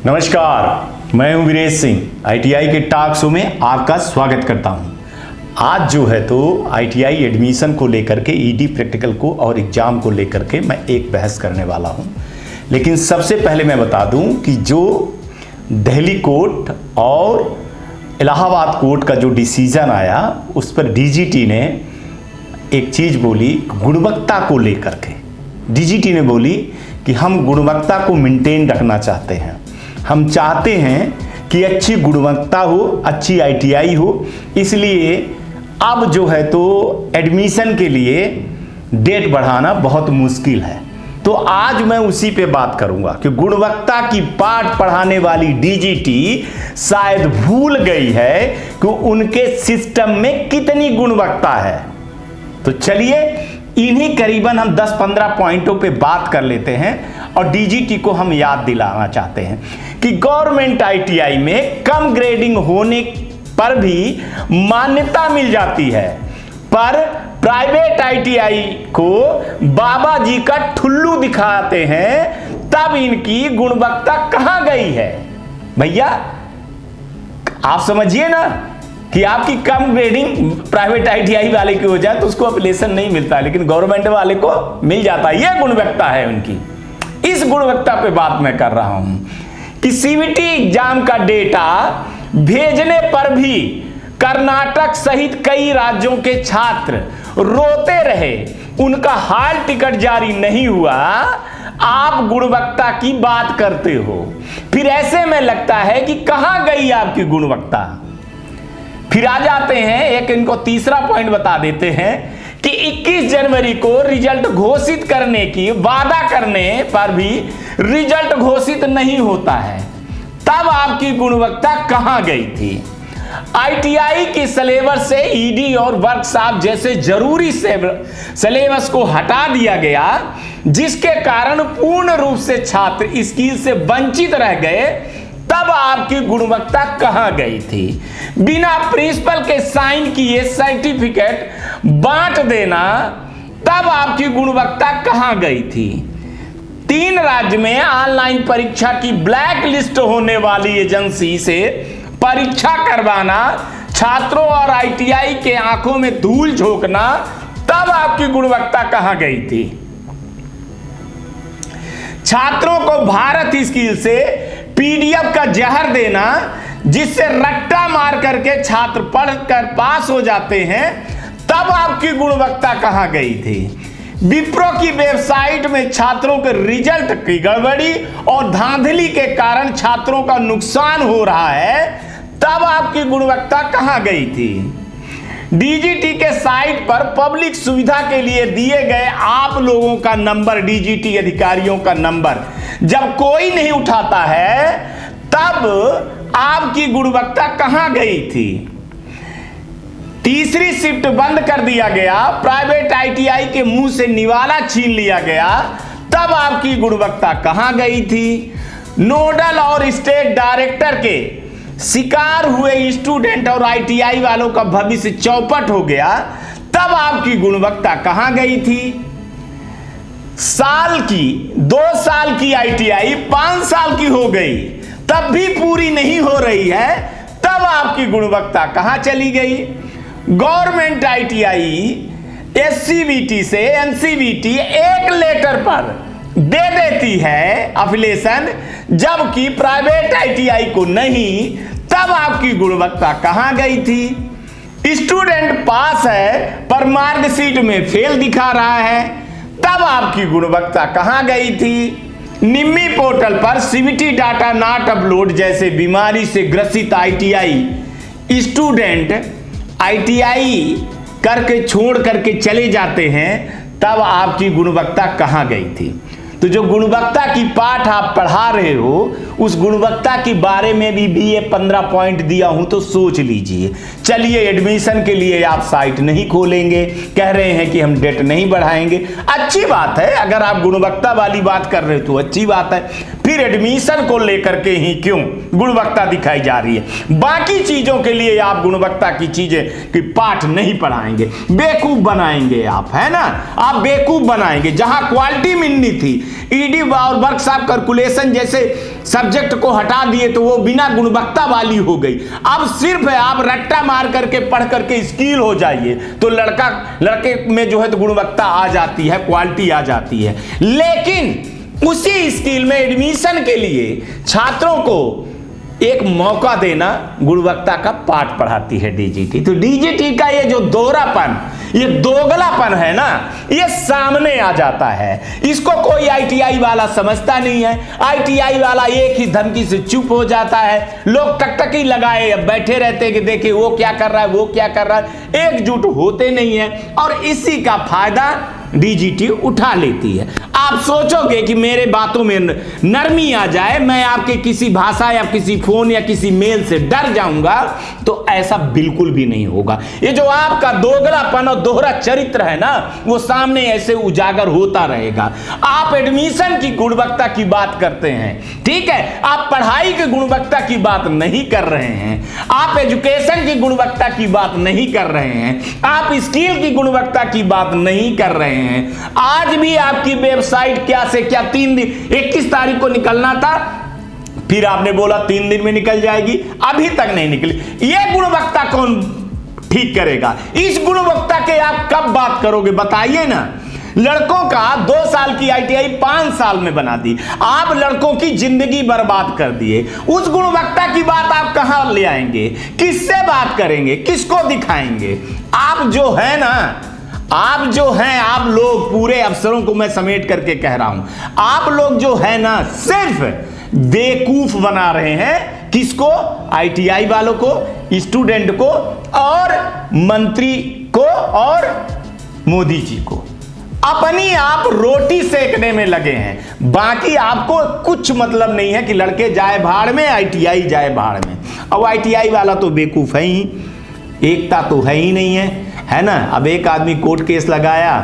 नमस्कार, मैं हूं वीरेश सिंह। आईटीआई के टॉक शो में आपका स्वागत करता हूं। आज जो है तो आईटीआई एडमिशन को लेकर के ईडी प्रैक्टिकल को और एग्ज़ाम को लेकर के मैं एक बहस करने वाला हूं। लेकिन सबसे पहले मैं बता दूं कि जो दिल्ली कोर्ट और इलाहाबाद कोर्ट का जो डिसीजन आया उस पर डीजीटी ने एक चीज़ बोली गुणवत्ता को लेकर के। डीजीटी ने बोली कि हम गुणवत्ता को मेंटेन रखना चाहते हैं। हम चाहते हैं कि अच्छी गुणवत्ता हो, अच्छी आईटीआई हो, इसलिए अब जो है तो एडमिशन के लिए डेट बढ़ाना बहुत मुश्किल है। तो आज मैं उसी पे बात करूंगा कि गुणवत्ता की पाठ पढ़ाने वाली डीजीटी शायद भूल गई है कि उनके सिस्टम में कितनी गुणवत्ता है। तो चलिए इन्हीं करीबन हम 10-15 पॉइंटों पे बात कर लेते हैं और डीजीटी को हम याद दिलाना चाहते हैं कि गवर्नमेंट आईटीआई में कम ग्रेडिंग होने पर भी मान्यता मिल जाती है, पर प्राइवेट आईटीआई को बाबा जी का ठुल्लू दिखाते हैं, तब इनकी गुणवत्ता कहां गई है। भैया आप समझिए ना कि आपकी कम ग्रेडिंग प्राइवेट आईटीआई वाले की हो जाए तो उसको अपलेशन नहीं मिलता है, लेकिन गवर्नमेंट वाले को मिल जाता है। यह गुणवत्ता है उनकी। इस गुणवत्ता पे बात मैं कर रहा हूं कि सीबीटी एग्जाम का डेटा भेजने पर भी कर्नाटक सहित कई राज्यों के छात्र रोते रहे, उनका हाल टिकट जारी नहीं हुआ। आप गुणवत्ता की बात करते हो, फिर ऐसे में लगता है कि कहां गई आपकी गुणवत्ता। फिर आ जाते हैं एक इनको तीसरा पॉइंट बता देते हैं कि 21 जनवरी को रिजल्ट घोषित करने की वादा करने पर भी रिजल्ट घोषित नहीं होता है, तब आपकी गुणवत्ता कहां गई थी। आईटीआई के सिलेबस से ईडी और वर्कशॉप जैसे जरूरी सिलेबस को हटा दिया गया, जिसके कारण पूर्ण रूप से छात्र स्किल से वंचित रह गए। तब आपकी गुणवत्ता कहां गई थी। बिना प्रिंसिपल के साइन किए सर्टिफिकेट बांट देना, तब आपकी गुणवत्ता कहां गई थी। 3 राज्य में ऑनलाइन परीक्षा की ब्लैक लिस्ट होने वाली एजेंसी से परीक्षा करवाना, छात्रों और आईटीआई के आंखों में धूल झोंकना, तब आपकी गुणवत्ता कहां गई थी। छात्रों को भारत स्किल से पीडीएफ का जहर देना, जिससे रट्टा मार करके छात्र पढ़कर पास हो जाते हैं, तब आपकी गुणवत्ता कहां गई थी। विप्रो की वेबसाइट में छात्रों के रिजल्ट की गड़बड़ी और धांधली के कारण छात्रों का नुकसान हो रहा है, तब आपकी गुणवत्ता कहां गई थी। डीजीटी के साइट पर पब्लिक सुविधा के लिए दिए गए आप लोगों का नंबर, डीजीटी अधिकारियों का नंबर जब कोई नहीं उठाता है, तब आपकी गुणवत्ता कहां गई थी। तीसरी शिफ्ट बंद कर दिया गया, प्राइवेट आईटीआई के मुंह से निवाला छीन लिया गया, तब आपकी गुणवत्ता कहां गई थी। नोडल और स्टेट डायरेक्टर के शिकार हुए स्टूडेंट और आईटीआई वालों का भविष्य चौपट हो गया, तब आपकी गुणवत्ता कहां गई थी। 2 साल की आईटीआई 5 साल की हो गई, तब भी पूरी नहीं हो रही है, तब आपकी गुणवत्ता कहां चली गई। गवर्नमेंट आईटीआई एससीबीटी से एनसीबीटी एक लेटर पर दे देती है अफिलिएशन, जबकि प्राइवेट आईटीआई को नहीं, तब आपकी गुणवत्ता कहां गई थी। स्टूडेंट पास है पर मार्कशीट में फेल दिखा रहा है, तब आपकी गुणवत्ता कहां गई थी। निम्मी पोर्टल पर सीबीटी डाटा नॉट अपलोड जैसे बीमारी से ग्रसित आईटीआई स्टूडेंट आईटीआई करके छोड़ करके चले जाते हैं, तब आपकी गुणवत्ता कहां गई थी। तो जो गुणवत्ता की पाठ आप पढ़ा रहे हो, उस गुणवत्ता के बारे में भी ये 15 पॉइंट दिया हूं, तो सोच लीजिए। चलिए एडमिशन के लिए आप साइट नहीं खोलेंगे, कह रहे हैं कि हम डेट नहीं बढ़ाएंगे। अच्छी बात है, अगर आप गुणवत्ता वाली बात कर रहे हो तो अच्छी बात है, फिर एडमिशन को लेकर के ही क्यों गुणवत्ता दिखाई जा रही है? बाकी चीजों के लिए आप गुणवत्ता की चीजें की पाठ नहीं पढ़ाएंगे, बेवकूफ बनाएंगे आप, है ना? आप बेवकूफ बनाएंगे। जहां क्वालिटी मिलनी थी, ईडी और वर्कशॉप कैलकुलेशन जैसे सब्जेक्ट को हटा दिए तो वो बिना गुणवत्ता वाली हो गई। अब सिर्फ आप रट्टा मार करके पढ़ करके स्किल हो जाइए तो लड़के में जो है तो गुणवत्ता आ जाती है, क्वालिटी आ जाती है। लेकिन उसी स्किल में एडमिशन के लिए छात्रों को एक मौका देना गुणवत्ता का पाठ पढ़ाती है डीजीटी। तो डीजीटी का ये जो दोहरापन, ये दोगलापन है ना, ये सामने आ जाता है। इसको कोई आईटीआई वाला समझता नहीं है। आईटीआई वाला एक ही धमकी से चुप हो जाता है। लोग टकटकी लगाए बैठे रहते हैं कि देखिए वो क्या कर रहा है, वो क्या कर रहा है, एकजुट होते नहीं है और इसी का फायदा डीजीटी उठा लेती है। आप सोचोगे कि मेरे बातों में नरमी आ जाए, मैं आपके किसी भाषा या किसी फोन या किसी मेल से डर जाऊंगा, तो ऐसा बिल्कुल भी नहीं होगा। ये जो आपका दोगलापन और दोहरा चरित्र है ना, वो सामने ऐसे उजागर होता रहेगा। आप एडमिशन की गुणवत्ता की बात करते हैं, ठीक है, आप पढ़ाई की गुणवत्ता की बात नहीं कर रहे हैं, आप एजुकेशन की गुणवत्ता की बात नहीं कर रहे हैं, आप स्किल की गुणवत्ता की बात नहीं कर रहे हैं। आज भी आपकी वेबसाइट क्या से क्या 3 दिन, 21 तारीख को निकलना था, फिर आपने बोला 3 दिन में निकल जाएगी, अभी तक नहीं निकली। यह गुणवत्ता कौन ठीक करेगा? इस गुणवत्ता के आप कब बात करोगे बताइए ना। लड़कों का 2 साल की आईटीआई 5 साल में बना दी, आप लड़कों की जिंदगी बर्बाद कर दिए। उस गुणवत्ता की बात आप कहां ले आएंगे? किससे बात करेंगे? किसको दिखाएंगे? आप जो है ना, आप जो हैं, आप लोग पूरे अफसरों को मैं समेट करके कह रहा हूं, आप लोग जो है ना सिर्फ बेवकूफ बना रहे हैं। किसको? आईटीआई वालों को, स्टूडेंट को और मंत्री को और मोदी जी को। अपनी आप रोटी सेकने में लगे हैं, बाकी आपको कुछ मतलब नहीं है कि लड़के जाए भाड़ में, आईटीआई जाए भाड़ में। अब आईटीआई वाला तो बेवकूफ है ही, एकता तो है ही नहीं है ना। अब एक आदमी कोर्ट केस लगाया,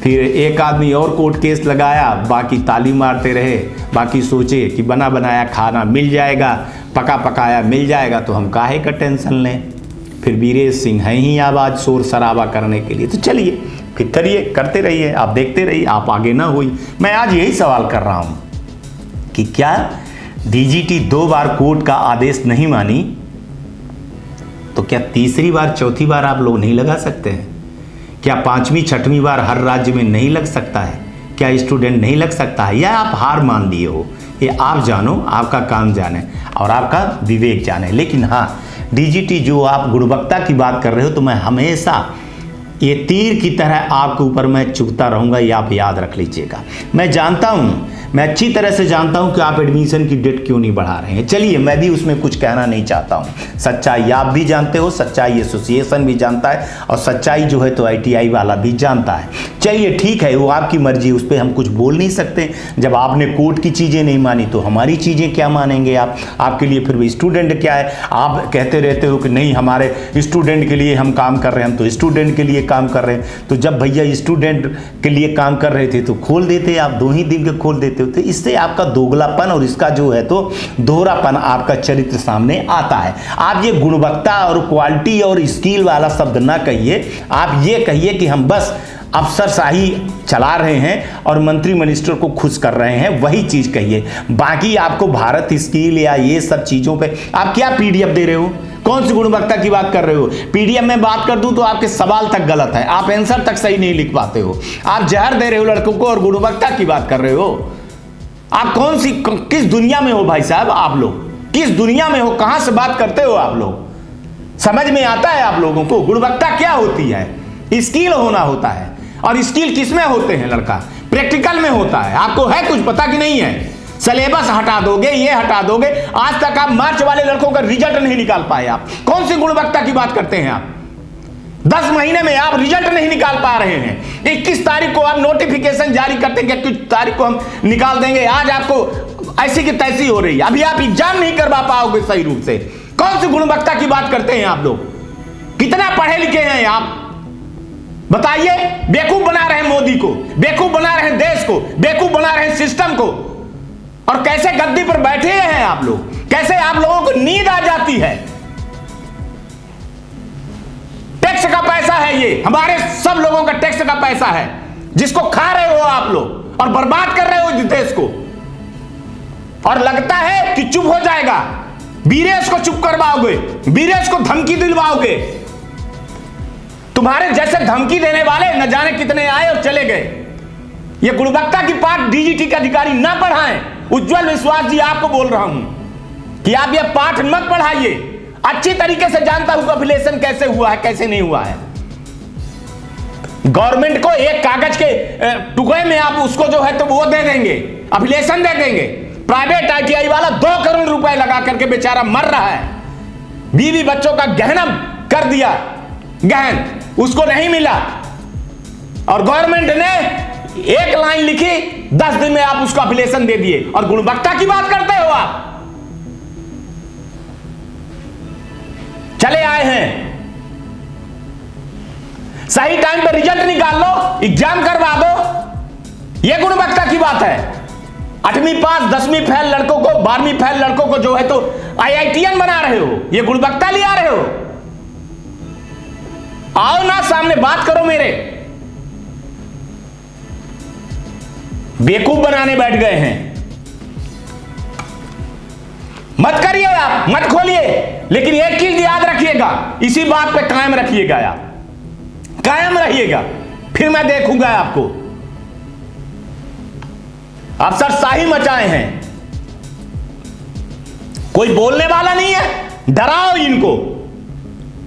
फिर एक आदमी और कोर्ट केस लगाया, बाकी ताली मारते रहे, बाकी सोचे कि बना बनाया खाना मिल जाएगा, पका पकाया मिल जाएगा, तो हम काहे का टेंशन लें। फिर वीरेश सिंह हैं ही आवाज़ शोर शराबा करने के लिए। तो चलिए फिर करिए, करते रहिए, आप देखते रहिए, आप आगे ना हुई। मैं आज यही सवाल कर रहा हूँ कि क्या डीजीटी 2 बार कोर्ट का आदेश नहीं मानी तो क्या तीसरी बार, चौथी बार आप लोग नहीं लगा सकते हैं? क्या 5वीं 6वीं बार हर राज्य में नहीं लग सकता है? क्या स्टूडेंट नहीं लग सकता है? या आप हार मान लिए हो? ये आप जानो, आपका काम जाने और आपका विवेक जाने। लेकिन हाँ, डीजीटी जो आप गुणवत्ता की बात कर रहे हो, तो मैं हमेशा ये तीर की तरह आपके ऊपर मैं चुभता रहूँगा, ये आप याद रख लीजिएगा। मैं जानता हूँ, मैं अच्छी तरह से जानता हूँ कि आप एडमिशन की डेट क्यों नहीं बढ़ा रहे हैं। चलिए, मैं भी उसमें कुछ कहना नहीं चाहता हूँ। सच्चाई आप भी जानते हो, सच्चाई एसोसिएशन भी जानता है और सच्चाई जो है तो आईटीआई वाला भी जानता है। चलिए ठीक है, वो आपकी मर्जी, उस पर हम कुछ बोल नहीं सकते। जब आपने कोर्ट की चीज़ें नहीं मानी तो हमारी चीज़ें क्या मानेंगे आप? आपके लिए फिर भी स्टूडेंट क्या है? आप कहते रहते हो कि नहीं, हमारे स्टूडेंट के लिए हम काम कर रहे हैं, हम तो स्टूडेंट के लिए काम कर रहे हैं। तो जब भैया स्टूडेंट के लिए काम कर रहे थे तो खोल देते, आप 2 ही दिन के खोल देते हो। तो इससे आपका दोगलापन और इसका जो है तो दोहरापन, आपका चरित्र सामने आता है। आप ये गुणवत्ता और क्वालिटी और स्किल वाला शब्द ना कहिए, आप ये कहिए कि हम बस अफसरशाही चला रहे हैं और मंत्री मिनिस्टर को खुश कर रहे हैं, वही चीज कहिए। बाकी आपको भारत स्किल या ये सब चीजों पे आप क्या पीडीएफ दे रहे हो? कौन सी गुणवत्ता की बात कर रहे हो? पीडीएफ में बात कर दूं तो आपके सवाल तक गलत है, आप आंसर तक सही नहीं लिख पाते हो। आप जहर दे रहे हो लड़कों को और गुणवत्ता की बात कर रहे हो। आप कौन सी, किस दुनिया में हो भाई साहब? आप लोग किस दुनिया में हो? कहां से बात करते हो आप लोग? समझ में आता है आप लोगों को गुणवत्ता क्या होती है? स्किल होना होता है, और स्किल किसमें होते हैं? लड़का प्रैक्टिकल में होता है। आपको है कुछ पता कि नहीं है? सिलेबस हटा दोगे, ये हटा दोगे, आज तक आप मार्च वाले लड़कों का रिजल्ट नहीं निकाल पाए। आप कौन सी गुणवत्ता की बात करते हैं? आप 10 महीने में आप रिजल्ट नहीं निकाल पा रहे हैं। 21 तारीख को आप नोटिफिकेशन जारी करते हैं कि 21 तारीख को हम निकाल देंगे, आज आपको ऐसी की तैसी हो रही है, अभी आप एग्जाम नहीं करवा पाओगे सही रूप से। कौन सी गुणवत्ता की बात करते हैं आप लोग? कितना पढ़े लिखे हैं आप? बताइए। बेवकूफ बना रहे हैं मोदी को, बेवकूफ बना रहे हैं देश को, बेवकूफ बना रहे हैं सिस्टम को। और कैसे गद्दी पर बैठे हैं आप लोग, कैसे आप लोगों को नींद आ जाती है। टैक्स का पैसा है ये, हमारे सब लोगों का टैक्स का पैसा है, जिसको खा रहे हो आप लोग और बर्बाद कर रहे हो इस देश को। और लगता है कि चुप हो जाएगा, बीरेश को चुप करवाओगे, बीरेश को धमकी दिलवाओगे। तुम्हारे जैसे धमकी देने वाले न जाने कितने आए और चले गए। ये गुणवत्ता की पाठ डीजीटी के अधिकारी ना पढ़ाएं। उज्जवल विश्वास जी आपको बोल रहा हूं कि आप ये पाठ मत पढ़ाइए। अच्छी तरीके से जानता हूं एफिलिएशन कैसे हुआ है, कैसे नहीं हुआ है। गवर्नमेंट को एक कागज के टुकड़े में आप उसको जो है तो वो दे देंगे, एफिलिएशन दे देंगे। प्राइवेट आईटीआई वाला 2 करोड़ रुपए लगा करके बेचारा मर रहा है, बीवी बच्चों का गहना कर दिया, गहन उसको नहीं मिला। और गवर्नमेंट ने एक लाइन लिखी, 10 दिन में आप उसको एफिलिएशन दे दिए। और गुणवत्ता की बात करते हो आप। चले आए हैं, सही टाइम पे रिजल्ट निकाल लो, एग्जाम करवा दो, यह गुणवत्ता की बात है। 8वीं पास 10वीं फेल लड़कों को, 12वीं फेल लड़कों को जो है तो आईआईटीएन बना रहे हो, यह गुणवत्ता ले आ रहे हो। आओ ना सामने बात करो मेरे। बेवकूफ बनाने बैठ गए हैं। मत करिए आप, मत खोलिए, लेकिन एक चीज याद रखिएगा, इसी बात पे कायम रखिएगा आप, कायम रहिएगा, फिर मैं देखूंगा आपको। अफसरशाही मचाए हैं, कोई बोलने वाला नहीं है, डराओ इनको।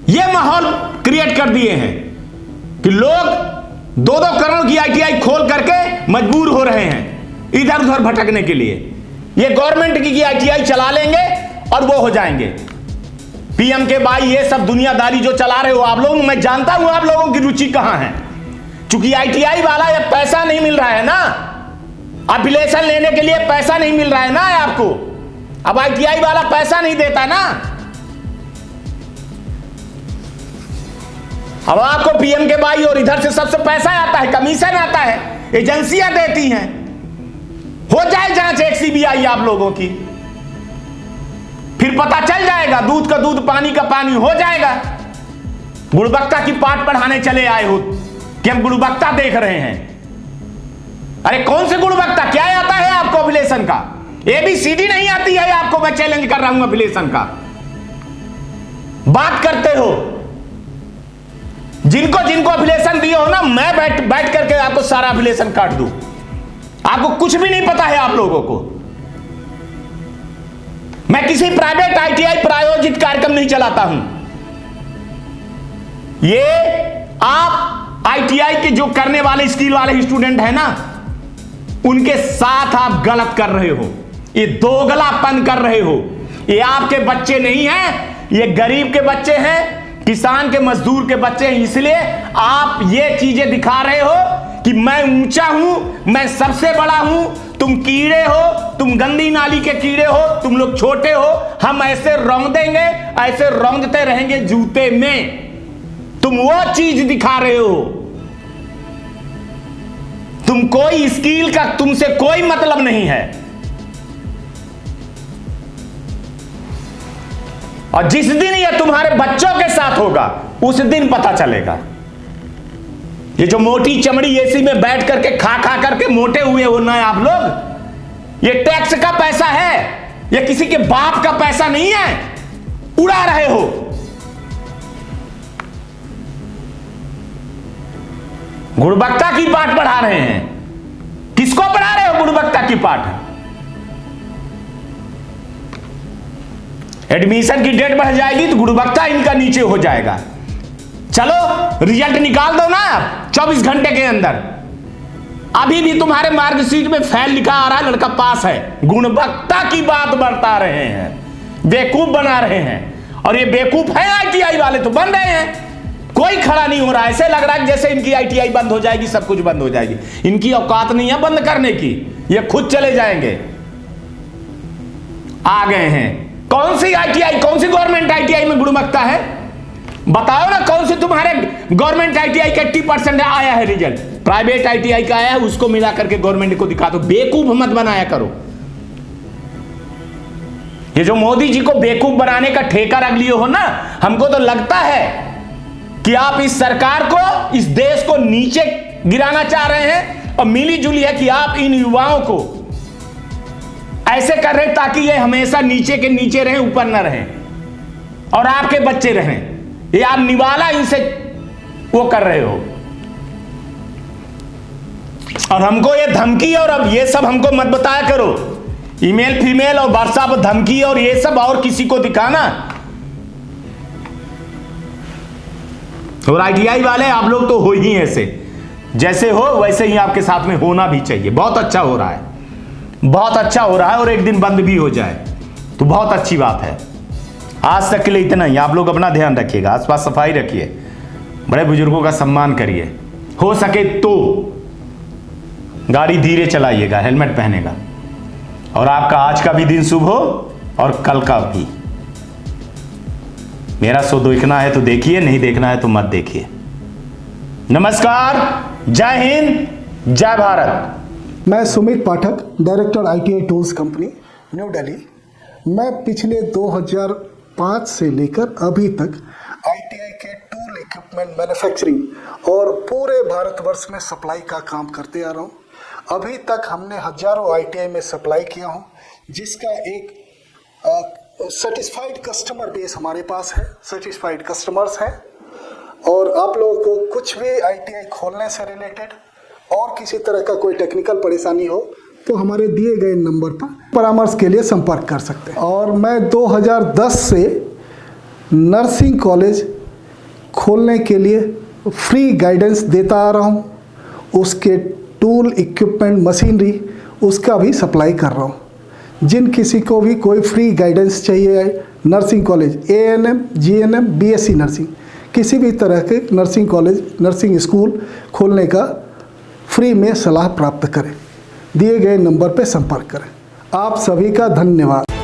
यह माहौल क्रिएट कर दिए हैं कि लोग 2-2 करोड़ की आईटीआई खोल करके मजबूर हो रहे हैं इधर उधर भटकने के लिए। ये गवर्नमेंट की आईटीआई चला लेंगे और वो हो जाएंगे पीएम के भाई। ये सब दुनियादारी जो चला रहे हो आप लोग, मैं जानता हूं आप लोगों की रुचि कहां है। चूंकि आईटीआई वाला ये पैसा नहीं मिल रहा है ना, एफिलिएशन लेने के लिए पैसा नहीं मिल रहा है ना आपको। अब आईटीआई वाला पैसा नहीं देता ना, अब आपको पीएम के भाई और इधर से सबसे पैसा आता है, कमीशन आता है, एजेंसियां देती हैं। हो जाए जांच एक सीबीआई आप लोगों की, फिर पता चल जाएगा, दूध का दूध पानी का पानी हो जाएगा। गुणवत्ता की पाठ पढ़ाने चले आए हो कि हम गुणवत्ता देख रहे हैं। अरे कौन सी गुणवत्ता, क्या आता है आपको एफिलिएशन का? ABCD नहीं आती है आपको, मैं चैलेंज कर रहा हूं एफिलिएशन का। बात करते हो, जिनको जिनको एफिलिएशन दिए हो ना, मैं बैठ करके आपको सारा एफिलिएशन काट दूं। आपको कुछ भी नहीं पता है आप लोगों को। मैं किसी प्राइवेट आईटीआई प्रायोजित कार्यक्रम नहीं चलाता हूं। ये आप आईटीआई के जो करने वाले स्किल वाले स्टूडेंट है ना, उनके साथ आप गलत कर रहे हो, ये दोगलापन कर रहे हो। ये आपके बच्चे नहीं हैं, ये गरीब के बच्चे हैं, किसान के मजदूर के बच्चे हैं। इसलिए आप ये चीजें दिखा रहे हो कि मैं ऊंचा हूं, मैं सबसे बड़ा हूं, तुम कीड़े हो, तुम गंदी नाली के कीड़े हो, तुम लोग छोटे हो, हम ऐसे रौंद देंगे, ऐसे रौंदते रहेंगे जूते में। तुम वो चीज दिखा रहे हो। तुम कोई स्किल का, तुमसे कोई मतलब नहीं है। और जिस दिन ये तुम्हारे बच्चों के साथ होगा, उस दिन पता चलेगा। ये जो मोटी चमड़ी एसी में बैठ करके खा करके मोटे हुए हो ना आप लोग, ये टैक्स का पैसा है, ये किसी के बाप का पैसा नहीं है, उड़ा रहे हो। गुणवत्ता की पाठ पढ़ा रहे हैं। किसको पढ़ा रहे हो गुणवत्ता की पाठ? एडमिशन की डेट बढ़ जाएगी तो गुणवत्ता इनका नीचे हो जाएगा। चलो रिजल्ट निकाल दो ना आप 24 घंटे के अंदर। अभी भी तुम्हारे मार्कशीट में फेल लिखा आ रहा है, लड़का पास है। गुणवत्ता की बात बता रहे हैं, बेवकूफ बना रहे हैं। और ये बेवकूफ है आईटीआई वाले, तो बन रहे हैं। कोई खड़ा नहीं हो रहा। ऐसे लग रहा है जैसे इनकी आईटीआई बंद हो जाएगी, सब कुछ बंद हो जाएगी। इनकी औकात नहीं है बंद करने की, ये खुद चले जाएंगे। आ गए हैं। कौन सी आईटीआई, कौन सी गवर्नमेंट आईटीआई में गुणवत्ता है? बताओ ना, कौन से तुम्हारे गवर्नमेंट आईटीआई का 80% आया है रिजल्ट? प्राइवेट आईटीआई का आया है, उसको मिला करके गवर्नमेंट को दिखा दो। बेवकूफ मत बनाया करो। ये जो मोदी जी को बेवकूफ बनाने का ठेका रख लिए हो ना, हमको तो लगता है कि आप इस सरकार को, इस देश को नीचे गिराना चाह रहे हैं, और मिली जुली है कि आप इन युवाओं को ऐसे कर रहे ताकि ये हमेशा नीचे के नीचे रहें, ऊपर न रहें, और आपके बच्चे रहें। ये आप निवाला इनसे वो कर रहे हो, और हमको ये धमकी और अब ये सब हमको मत बताया करो, ईमेल फीमेल और व्हाट्सएप धमकी और ये सब और किसी को दिखाना। और आईटीआई वाले आप लोग तो हो ही ऐसे, जैसे हो वैसे ही आपके साथ में होना भी चाहिए। बहुत अच्छा हो रहा है, बहुत अच्छा हो रहा है, और एक दिन बंद भी हो जाए तो बहुत अच्छी बात है। आज तक के लिए इतना ही। आप लोग अपना ध्यान रखिएगा, आसपास सफाई रखिए, बड़े बुजुर्गों का सम्मान करिए, हो सके तो गाड़ी धीरे चलाइएगा, हेलमेट पहनेगा, और आपका आज का भी दिन शुभ हो और कल का भी। मेरा शो देखना है तो देखिए, नहीं देखना है तो मत देखिए। नमस्कार, जय हिंद, जय भारत। मैं Sumit Pathak, director ITI tools company, New Delhi. मैं पिछले 2005 से लेकर अभी तक आईटीआई के टूल इक्विपमेंट मैन्युफैक्चरिंग और पूरे भारतवर्ष में सप्लाई का काम करते आ रहा हूँ। अभी तक हमने हजारों आईटीआई में सप्लाई किया हूँ, जिसका एक सेटिस्फाइड कस्टमर बेस हमारे पास है, सेटिस्फाइड कस्टमर्स हैं। और आप लोगों को कुछ भी आईटीआई खोलने से रिलेटेड और किसी तरह का कोई टेक्निकल परेशानी हो तो हमारे दिए गए नंबर पर परामर्श के लिए संपर्क कर सकते हैं। और मैं 2010 से नर्सिंग कॉलेज खोलने के लिए फ्री गाइडेंस देता आ रहा हूँ। उसके टूल इक्विपमेंट मशीनरी उसका भी सप्लाई कर रहा हूँ। जिन किसी को भी कोई फ्री गाइडेंस चाहिए, nursing college, ANM, GNM, BSc nursing, किसी भी तरह के नर्सिंग कॉलेज, नर्सिंग स्कूल खोलने का फ्री में सलाह प्राप्त करें। दिए गए नंबर पर संपर्क करें। आप सभी का धन्यवाद।